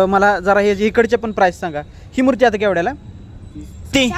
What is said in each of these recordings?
मला जरा हे इकडचे पण प्राइस सांगा. ही मूर्ती आता केवढ्याला? ती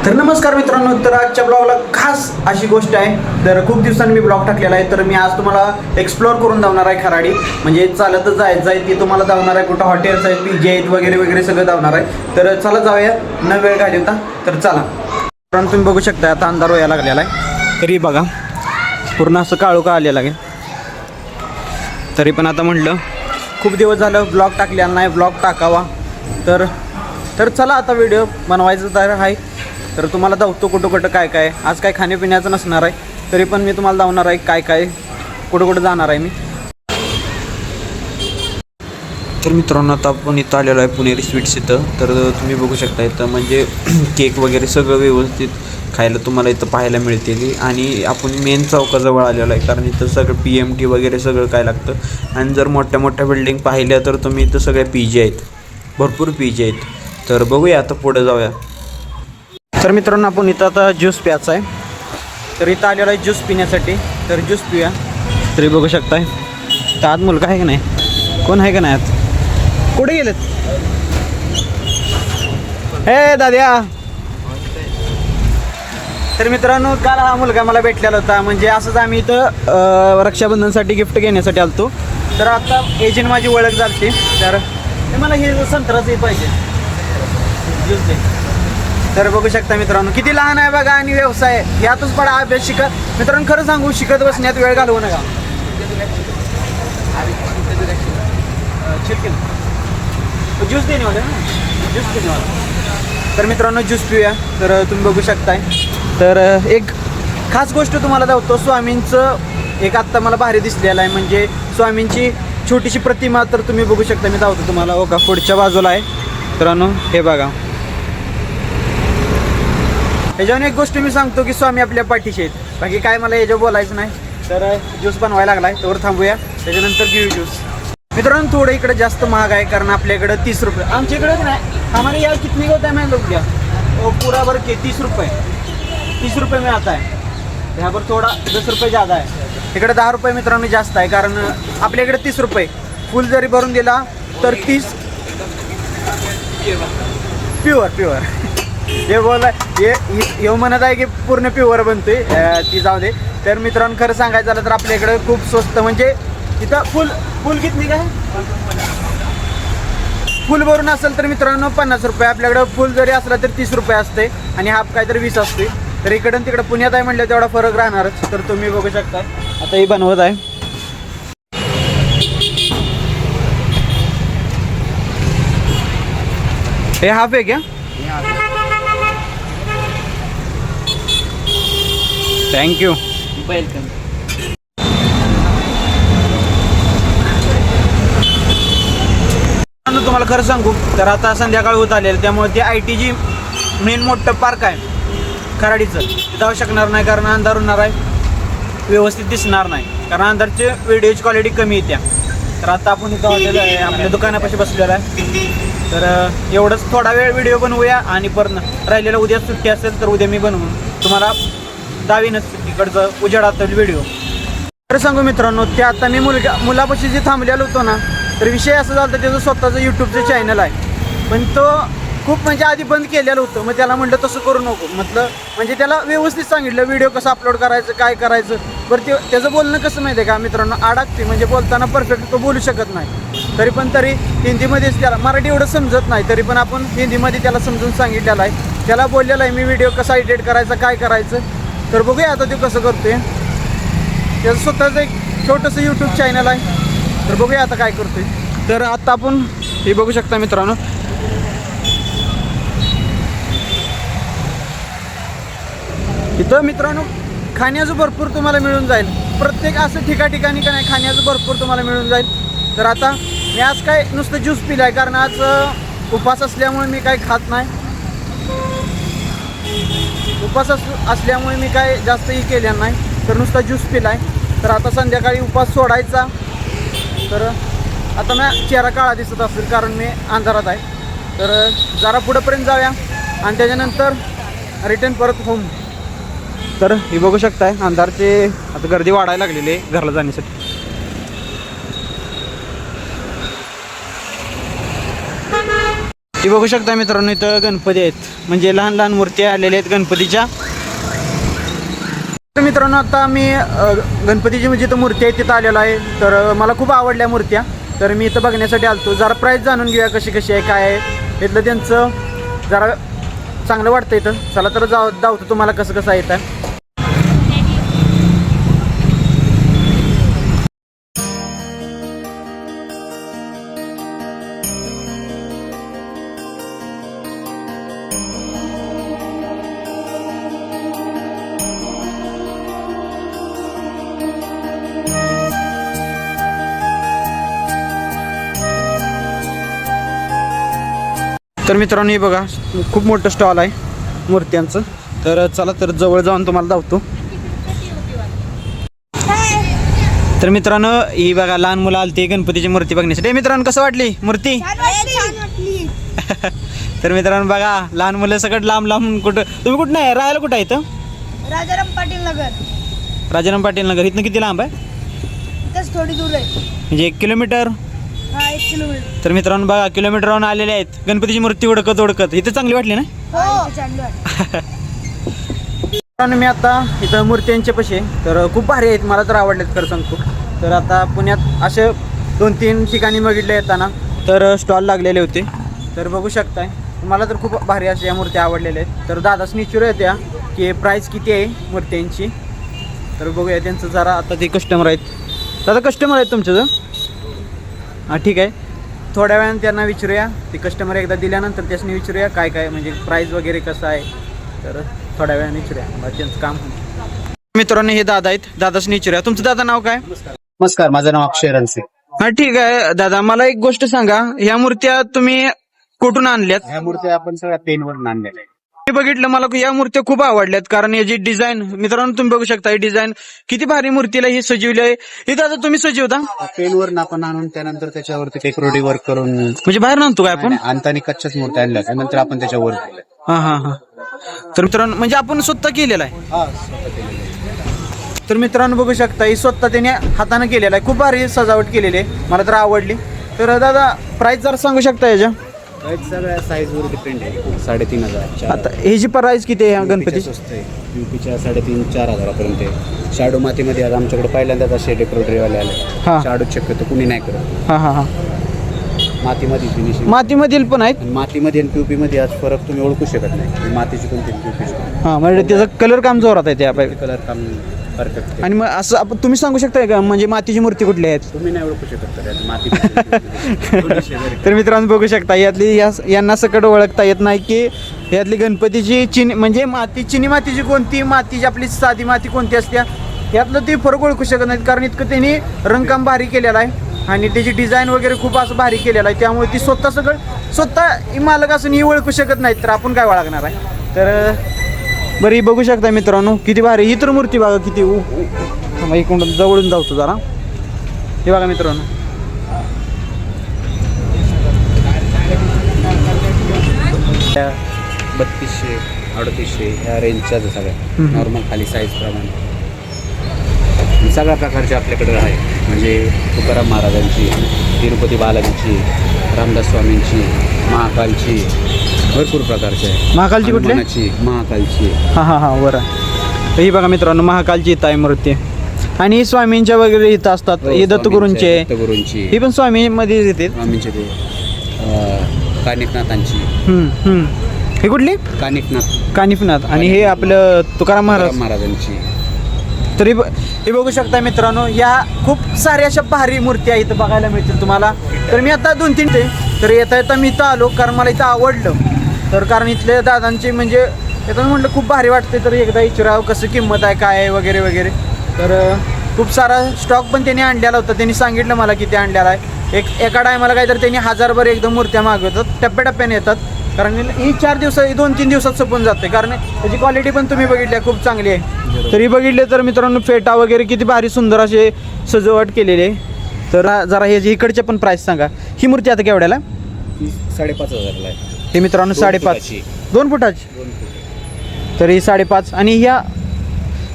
तर नमस्कार मित्रांनो, तर आजच्या ब्लॉगला खास अशी गोष्ट आहे. तर खूप दिवसांनी मी ब्लॉग टाकलेला आहे. तर मी आज तुम्हाला एक्सप्लोअर करून धावणार आहे खराडी. म्हणजे चालतच जायचं आहे, ती तुम्हाला धावणार आहे. कुठं हॉटेल्स आहेत, पीजे आहेत वगैरे वगैरे सगळं धावणार आहे. तर चला जाऊया, न वेळ घालवता. तर चला. कारण तुम्ही बघू शकता आता अंधार व्हायला लागलेला आहे. तरी बघा पूर्ण असं काळोखा आलेला आहे. तरी पण आता म्हटलं खूप दिवस झालं ब्लॉग टाकलेला नाही, ब्लॉग टाकावा. तर चला आता व्हिडिओ बनवायचं तर आहे. तर तुम्हाला धावतो कुठं कुठं काय काय. आज काय खाण्यापिण्याचं नसणार आहे, तरी पण मी तुम्हाला धावणार आहे काय काय कुठं कुठं जाणार आहे मी. तर मित्रांनो आता आपण इथं आलेलो आहे पुणेरी स्वीट्स इथं. तर तुम्ही बघू शकता इथं म्हणजे केक वगैरे सगळं व्यवस्थित खायला तुम्हाला इथं पाहायला मिळते. आणि आपण मेन चौकाजवळ आलेलो आहे, कारण इथं सगळं PMT वगैरे सगळं काय लागतं. आणि जर मोठ्या मोठ्या बिल्डिंग पाहिल्या तर तुम्ही इथं सगळ्या PG आहेत, भरपूर PG आहेत. तर बघूया आता पुढे जाऊया. तर मित्रांनो आपण इथं आता ज्यूस प्यायचा आहे. तर इथं आलेला आहे ज्यूस पिण्यासाठी. तर ज्यूस पिऊया. तरी बघू शकताय तर आत मुलगा आहे का नाही, कोण आहे का नाही आत, कुठे गेलेत? हे दाद्या. तर मित्रांनो काल हा मुलगा मला भेटलेला होता. म्हणजे असंच आम्ही इथं रक्षाबंधनसाठी गिफ्ट घेण्यासाठी आलतो. तर आता एजंट माझी ओळख झाली. तर मला हे संत्राचं पाहिजे ज्यूस दे. तर बघू शकता मित्रांनो किती लहान आहे बघा. आणि व्यवसाय यातच पडा, अभ्यास शिकत. मित्रांनो खरं सांगू, शिकत बसण्यात वेळ घालवू नका. ज्यूस देणे वाले ना, ज्यूस देणे वाला. तर मित्रांनो ज्यूस पिऊया. तर तुम्ही बघू शकताय. तर एक खास गोष्ट तुम्हाला दाखवतो. स्वामींचं एक आत्ता मला भारी दिसलेलं आहे, म्हणजे स्वामींची छोटीशी प्रतिमा. तर तुम्ही बघू शकता, मी दाखवतो तुम्हाला. हो का, पुढच्या बाजूला आहे मित्रांनो, हे बघा. ह्याच्यावर एक गोष्ट मी सांगतो की स्वामी आपल्या पाठीशी आहेत. बाकी काय मला याच्यावर बोलायचं नाही. तर ज्यूस बनवायला लागला आहे, त्यावर थांबूया, त्याच्यानंतर घेऊ ज्यूस. मित्रांनो थोडं इकडे जास्त महाग आहे, कारण आपल्याकडं 30 रुपये. आमच्या इकडेच नाही, हमारे यहाँ कितने होता है मैं लोग क्या वो पूरा भर के 30 रुपये में आता है. यहाँ पर थोड़ा 10 रुपये ज़्यादा है. इकडे 10 रुपये मित्रांनो जास्त आहे, कारण आपल्याकडे 30 रुपये. फुल जरी भरून दिला तर 30 प्युअर. हे बोला हे म्हणत आहे की पूर्ण प्युअर बनतोय, ती जाऊ दे. तर मित्रांनो खरं सांगायचं झालं तर आपल्याकडे खूप स्वस्त. म्हणजे इथं फुल किती काय फुल भरून असेल तर मित्रांनो 50 रुपये. आपल्याकडं फुल जरी असला तर 30 रुपये असते, आणि हाफ काय तर 20 असते. तर इकडं तिकडं पुण्यात आहे म्हटलं तेवढा फरक राहणारच. तर तुम्ही बघू शकता आता ही बनवत आहे. हे हाफ आहे क्या? Thank you, welcome. तुम्हाला खरं सांगू तर आता संध्याकाळ होत आलेलं, त्यामुळे ते ITG मेन मोठं पार्क आहे खराडीचं, तिथं जाऊ शकणार नाही, कारण अंधार होणार आहे, व्यवस्थित दिसणार नाही, कारण अंधारची व्हिडिओची क्वालिटी कमी येत्या. तर आता आपण इथं आलेलं आहे, आपल्या दुकानापाशी बसलेलं आहे. तर एवढंच थोडा वेळ व्हिडिओ बनवूया, आणि परत राहिलेलं उद्या सुट्टी असेल तर उद्या मी बनवून तुम्हाला दावीनच तिकडचं उजेडातील व्हिडिओ. तर सांगू मित्रांनो, ते आता मी मुलापाशी जे थांबलेलो होतो ना, तर विषय असं झाला, त्याचं स्वतःचं यूट्यूबचं चॅनल आहे, पण तो खूप म्हणजे आधी बंद केलेलं होतं. मग त्याला म्हटलं तसं करू नको, म्हटलं म्हणजे त्याला व्यवस्थित सांगितलं व्हिडिओ कसं अपलोड करायचं, काय करायचं. बरं त्याचं बोलणं कसं माहिती आहे का मित्रांनो, अडकते, म्हणजे बोलताना परफेक्ट तो बोलू शकत नाही. तरी हिंदीमध्येच त्याला, मराठी एवढं समजत नाही, तरी पण आपण हिंदीमध्ये त्याला समजून सांगितलेलं आहे. त्याला बोललेलं आहे मी व्हिडिओ कसा एडिट करायचा, काय करायचं. तर बघूया आता ते कसं करतोय. त्याचं स्वतःचं एक छोटंसं यूट्यूब चॅनल आहे. तर बघूया आता काय करतोय. तर आता आपण हे बघू शकता मित्रांनो, इथं मित्रांनो खाण्याचं भरपूर तुम्हाला मिळून जाईल. प्रत्येक असं ठिकाणी का नाही, खाण्याचं भरपूर तुम्हाला मिळून जाईल. तर आता मी आज काय नुसतं ज्यूस पिलं आहे, कारण आज उपवास असल्यामुळे मी काय खात नाही. उपवास असल्यामुळे मी काय जास्तही केलेलं नाही, तर नुसता ज्यूस पिला आहे. तर आता संध्याकाळी उपवास सोडायचा. तर आता मी चेहरा काळा दिसत असेल, कारण मी अंधारात आहे. तर जरा पुढंपर्यंत जाऊया, आणि त्याच्यानंतर रिटर्न परत होम. तर हे बघू शकताय अंधारचे आता गर्दी वाढायला लागलेली आहे घरला जाण्यासाठी. हे बघू शकता मित्रांनो इथं गणपती आहेत, म्हणजे लहान लहान मूर्ती आलेल्या आहेत गणपतीच्या. तर मित्रांनो आता मी गणपतीची म्हणजे इथं मूर्ती आहे तिथं आलेलो आहे. तर मला खूप आवडल्या मूर्त्या, तर मी इथं बघण्यासाठी आलतो. जरा प्राईस जाणून घेऊया कशी कशी आहे काय आहे इथलं त्यांचं, जरा चांगलं वाटतं इथं. चला तर जाऊतो तुम्हाला कसं कसं आहे इथं. तर मित्रांनो हे बघा खूप मोठं स्टॉल आहे मूर्त्यांचं. तर चला तर जवळ जाऊन तुम्हाला दाखवतो. तर मित्रांनो ही बघा लहान मुलं आलती गणपतीची मूर्ती बघण्यासाठी. मित्रांनो कसं वाटली मूर्ती? तर मित्रांनो बघा लहान मुलं सगळं लांब लांब. कुठं तुम्ही कुठं नाही राहायला कुठं आहे इथं? राजाराम पाटील नगर. राजाराम पाटील नगर इथनं किती लांब आहे? इथंच थोडी दूर आहे, म्हणजे 1 किलोमीटर. हा 1 किलोमीटर. तर मित्रांनो बघा किलोमीटरवरून आलेले आहेत गणपतीची मूर्ती उडकत उडकत. इथं चांगली वाटली ना? हो चांगलं आहे. मित्रांनो मी आता इथं मूर्त्यांचे पशे तर खूप भारी आहेत, मला तर आवडलेत खरं सांगतो. तर आता पुण्यात असे 2-3 ठिकाणी बघितले येताना तर स्टॉल लागलेले होते. तर बघू शकताय मला तर खूप भारी अशा या मूर्त्या आवडलेल्या आहेत. तर दादाच विचारूया त्या की प्राईस किती आहे मूर्त्यांची. तर बघूया त्यांचं जरा. आता ते कस्टमर आहेत. दादा कस्टमर आहेत तुमचं जर? हां ठीक आहे, थोड्या वेळाने त्यांना विचारूया. ते कस्टमर एकदा दिल्यानंतर त्याच्यानी विचारूया काय काय म्हणजे प्राईस वगैरे कसं आहे. तर थोड्या वेळाने विचारूया, मग त्यांचं काम होईल. मित्रांनो हे दादा आहेत, दादाच विचारूया. तुमचं दादा नाव काय? नमस्कार, माझं नाव अक्षय रणसे. हा ठीक आहे दादा, मला एक गोष्ट सांगा, ह्या मूर्त्या तुम्ही कुठून आणल्यात? ह्या मूर्त्या आपण सगळ्या पेनवर आणलेल्या आहेत. मी बघितलं मला या मूर्त्या खूप आवडल्यात, कारण याची डिझाईन मित्रांनो तुम्ही बघू शकता. ही डिझाईन किती भारी मूर्तीला ही सजवली आहे. ही दादा तुम्ही सजवता? पेनवर आपण आणून त्यानंतर त्याच्यावरती डेकोरेटिव्ह वर्क करून म्हणजे बाहेर आणतो काय आपण? आणताना कच्च्याच मूर्त्या आणल्या, त्यानंतर आपण त्याच्यावर केलं. हा हा हा. तर मित्रांनो म्हणजे आपण स्वतः केलेला आहे. तर मित्रांनो बघू शकता ही स्वतः त्याने हाताने केलेला आहे. खूप भारी सजावट केलेली आहे, मला तर आवडली. तर दादा प्राइस जरा सांगू शकता याच्या? सगळ्या साईजवर डिपेंड आहे. 3,500. आता हे जी प्राइस किती आहे गणपती? स्वस्त आहे. युपीच्या 3,500-4,000 हजारापर्यंत आहे. शाडू मातीमध्ये आज आमच्याकडे पहिल्यांदाच असे डेकोरेटिव्हवाले आले. हा. शाडू शक्यतो कुणी नाही करत. हा हा हा. मातीमध्ये फिनिशिंग, मातीमधील पण आहेत? मातीमध्ये आणि पीओपीमध्ये आज फरक तुम्ही ओळखू शकत नाही. मातीची कोणती पीओपीची. हा म्हणजे त्याचा कलर काम जोरात आहे त्या कलर काम परफेक्ट. आणि मग असं आपण तुम्ही सांगू शकता का म्हणजे मातीची मूर्ती कुठली आहेत? तुम्ही नाही ओळखू शकत तर माती. तर मित्रांनो बघू शकता यातली यांना सकट ओळखता येत नाही की यातली गणपतीची चिनी म्हणजे माती चिनी मातीची कोणती, मातीची आपली साधी माती कोणती असते यातलं ते फरक ओळखू शकत नाहीत. कारण इतकं त्यांनी रंगकाम भारी केलेलं आहे आणि त्याची डिझाईन वगैरे खूप असं भारी केलेलं आहे. त्यामुळे ती स्वतः मालक असून ही ओळखू शकत नाहीत, तर आपण काय ओळखणार आहे? तर बरी बघू शकता मित्रांनो किती भारी ही तर मूर्ती बघा किती. इकडून जवळून जाऊतो जरा. हे बघा मित्रांनो त्या 3200-3800 ह्या रेंजच्याच सगळ्या नॉर्मल खाली साईज प्रमाणे सगळ्या प्रकारचे आपल्याकडे आहे. म्हणजे तुकाराम महाराजांची, तिरुपती बालाजीची, रामदास स्वामींची, महाकालची, भरपूर प्रकारचे आहे. महाकालची कुठली? महाकालची. हां हां हां बरं. ही बघा मित्रांनो महाकालची इथं आहे मूर्ती. आणि स्वामींच्या वगैरे इथं असतात. ही दत्तगुरूंची, ही पण स्वामींमध्ये येते. स्वामींचे ते कानिफनाथांची. ही कुठली? कानिफनाथ. आणि हे आपलं तुकाराम महाराजांची. तरी हे बघू शकता मित्रांनो या खूप साऱ्या अशा भारी मूर्त्या इथं बघायला मिळतील तुम्हाला. तर मी आता 2-3 तर येता मी इथं आलो कारण मला इथं आवडलं. तर कारण इथले दादांचे म्हणजे येताना म्हटलं खूप भारी वाटते. तर एकदा विचारावं कसं किंमत आहे काय आहे वगैरे वगैरे. तर खूप सारा स्टॉक पण त्यांनी आणलेला होता. त्यांनी सांगितलं मला किती आणलेला आहे. एका टायमाला काहीतरी त्यांनी 1000 एकदम मूर्त्या मागवतात, टप्प्याटप्प्याने येतात. कारण ही 4 दिवसात 2-3 दिवसात संपून जाते. कारण त्याची क्वालिटी पण तुम्ही बघितली खूप चांगली आहे. तरी बघितले तर मित्रांनो फेटा वगैरे किती भारी सुंदर असे सजावट केलेली आहे. तर जरा हे इकडचे पण प्राईस सांगा. ही मूर्ती आता केवढ्याला? 5,500 आहे. हे मित्रांनो 5.5 2 फुटाची. तरी 5.5. आणि ह्या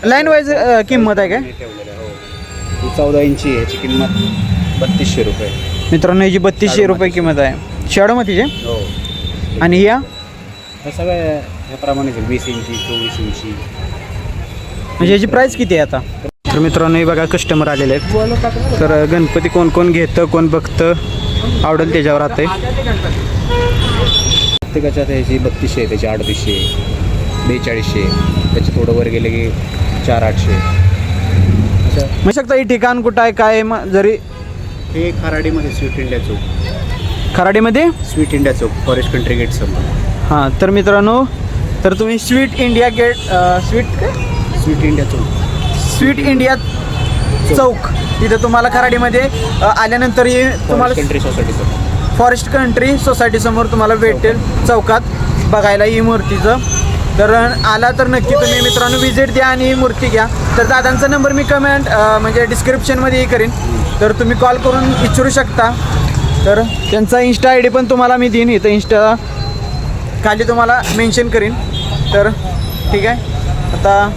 लाईन वाईज किंमत आहे काय ठेवलेलं आहे, हो. ही 14 इंची आहे, ह्याची किंमत 3200 रुपये. मित्रांनो? याची 3200 रुपये किंमत आहे शॅडोमतीचे. हो. आणि या हे सगळं ह्याप्रमाणेच 20 इंची 24 इंची. म्हणजे याची प्राईस किती आहे आता? तर मित्रांनो हे बघा कस्टमर आलेले आहेत. तर गणपती कोण कोण घेतं कोण बघतं आवडेल त्याच्यावर राहते. प्रत्येकाच्या ह्याची 3200 आहे, त्याची 3800 4200, त्याची थोडं वर गेले की 4800. असं म्हणू शकता हे ठिकाण कुठं आहे काय जरी हे खराडीमध्ये स्वीट इंडिया चौक, खराडीमध्ये sweet India Chowk, forest country gate समोर. हां. तर मित्रांनो तर तुम्ही sweet India gate sweet India Chowk, sweet India Chowk तिथं तुम्हाला खराडीमध्ये आल्यानंतर हे तुम्हाला कंट्री सोसायटी समोर, फॉरेस्ट कंट्री सोसायटी समोर तुम्हाला भेटेल चौकात बघायला ही मूर्तीचं. तर आला तर नक्की तुम्ही मित्रांनो विजिट द्या आणि ही मूर्ती घ्या. तर दादांचा नंबर मी कमेंट म्हणजे डिस्क्रिप्शनमध्ये करीन, तर तुम्ही कॉल करून विचारू शकता. तर त्यांचा इन्स्टा आय डी पण तुम्हाला मी देईन, इथं इन्स्टा खाली तुम्हाला मेन्शन करीन. तर ठीक आहे, आता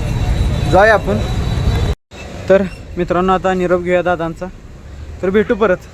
जाऊया आपण. तर मित्रांनो आता निरोप घेऊया दादांचा. तर भेटू परत.